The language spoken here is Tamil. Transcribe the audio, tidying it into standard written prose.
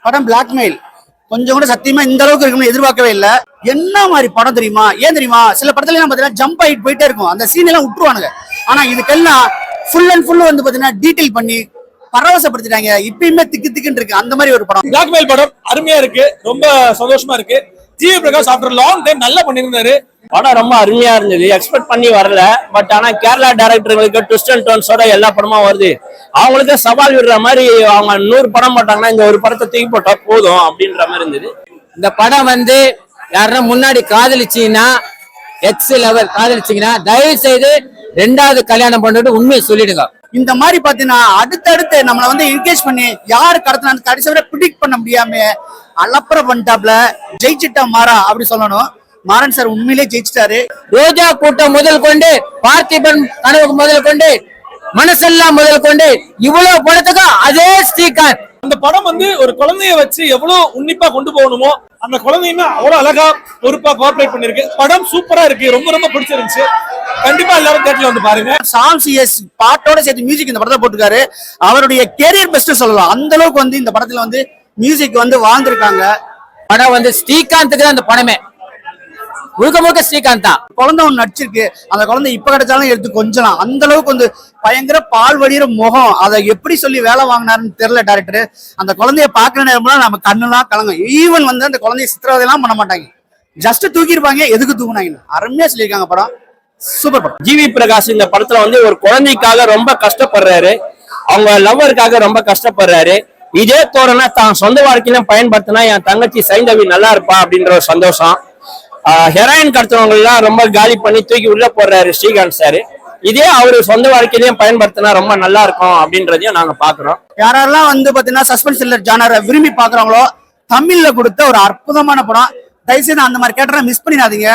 படம் பிளாக்மெயில் கொஞ்சம் கூட சத்தியமா இந்த அளவுக்கு இருக்குன்னு எதிர்பார்க்கவே இல்லை. என்ன மாதிரி படம் தெரியுமா? ஏன் தெரியுமா? சில படத்துல எல்லாம் பாத்தீங்கன்னா ஜம்ப் ஆகிட்டு போயிட்டே இருக்கும், அந்த சீன் எல்லாம் விட்டுருவானுங்க. ஆனா இதுக்கெல்லாம் ஃபுல் அண்ட் ஃபுல் வந்து பாத்தீங்கன்னா டீடைல் பண்ணி பரவசப்படுத்திட்டாங்க. இப்பயுமே திக்கு திக்குன்னு இருக்கு அந்த மாதிரி ஒரு படம். பிளாக்மெயில் படம் அருமையா இருக்கு, ரொம்ப சந்தோஷமா இருக்கு. GV Prakash after long time நல்லா பண்ணியிருந்தாரு. படம் ரொம்ப அருமையா இருந்தது, எக்ஸ்பெக்ட் பண்ணி வரல. பட் ஆனா கேரளா டைரக்டர்களுக்கு ட்விஸ்ட் அண்ட் டர்ன்ஸோட எல்லா படமும் வருது. அவங்களுக்கு சவால் விடுற மாதிரி அவங்க 100 படம் போட்டாங்கன்னா இந்த ஒரு படத்தை தூக்கி போட்டா போதும் அப்படின்ற மாதிரி இருந்தது. இந்த படம் வந்து யாருன்னா முன்னாடி காதலிச்சீங்கன்னா எக்ஸ் லெவல் காதலிச்சீங்கன்னா தயவு செய்து 2வது கல்யாணம் பண்ணிட்டு உண்மையை சொல்லிடுங்க. இந்த மாதிரி பாத்தீங்கன்னா அடுத்தடுத்து நம்மளை வந்து என்கேஜ் பண்ணி யாரு கடத்தினா கடைசி வரை ப்ரிடிக்ட் பண்ண முடியாம அலப்பற பண்ணிட்டாப்ல. ஜெயிச்சிட்டா மாறா அப்படி சொல்லணும். மாறன் சார் உண்மையிலே ஜெயிச்சிட்டாரு. ரோஜா கூட்டம் முதல் கொண்டு, பார்த்திபன் கனவு முதல் கொண்டு, மனசெல்லாம் முதல் கொண்டு இவ்வளவு படத்துக்கு அதே ஸ்ரீகாந்த். அந்த படம் வந்து ஒரு குழந்தைய வச்சு எவ்வளவு உன்னிப்பா கொண்டு போகணுமோ அந்த குழந்தையுமே அவ்வளவு அழகா பொறுப்பா கோஆபரேட் பண்ணிருக்கு. படம் சூப்பரா இருக்கு, ரொம்ப ரொம்ப பிடிச்சிருந்துச்சு. கண்டிப்பா எல்லாரும் தியேட்டர்ல வந்து பாருங்க. சாம் சிஎஸ் பாட்டோட சேர்த்து மியூசிக் இந்த படத்தை போட்டுருக்காரு. அவருடைய கேரியர் பெஸ்ட் சொல்லலாம். அந்த அளவுக்கு வந்து இந்த படத்துல வந்து மியூசிக் வந்து வாழ்ந்திருக்காங்க. படம் வந்து ஸ்ரீகாந்துக்கு தான் அந்த படமே, முழுக்க முழுக்க ஸ்ரீகாந்த் தான். குழந்தை ஒண்ணு நடிச்சிருக்கு, அந்த குழந்தை இப்ப கிடைச்சாலும் எடுத்து கொஞ்சலாம். அந்த அளவுக்கு வந்து பயங்கர பால் வடிகிற முகம். அதை எப்படி சொல்லி வேலை வாங்கினாருன்னு தெரியல டேரக்டர். அந்த குழந்தைய பாக்குற நேரம்லாம் நம்ம கண்ணுலாம் கலங்கும். ஈவன் வந்து அந்த குழந்தைய சித்திரவதை எல்லாம் பண்ண மாட்டாங்க, ஜஸ்ட் தூக்கிருப்பாங்க. எதுக்கு தூக்குனாங்க? அருமையா சொல்லியிருக்காங்க. படம் சூப்பர் படம். ஜிவி பிரகாஷ் இந்த படத்துல வந்து ஒரு குழந்தைக்காக ரொம்ப கஷ்டப்படுறாரு, அவங்க லவ்வருக்காக ரொம்ப கஷ்டப்படுறாரு. இதே தோரணை தான் சொந்த வாழ்க்கையிலும் பயன்படுத்தினா என் தங்கச்சி சைந்தவி நல்லா இருப்பா அப்படின்ற ஒரு சந்தோஷம். ஹெராயின் கடத்துறவங்க எல்லாம் ரொம்ப காலி பண்ணி தூக்கி உள்ள போடுறாரு ஸ்ரீகாந்த் சார். இதே அவரு சொந்த வாழ்க்கையிலையும் பயன்படுத்தினா ரொம்ப நல்லா இருக்கும் அப்படின்றதையும் நாங்க பாக்குறோம். யாரெல்லாம் வந்து பாத்தீங்கன்னா சஸ்பென்ஸ் த்ரில்லர் ஜானரை விரும்பி பாக்குறாங்களோ தமிழ்ல கொடுத்த ஒரு அற்புதமான படம். தயவுசெய்து அந்த மாதிரி கேட்டரை மிஸ் பண்ணிடாதீங்க.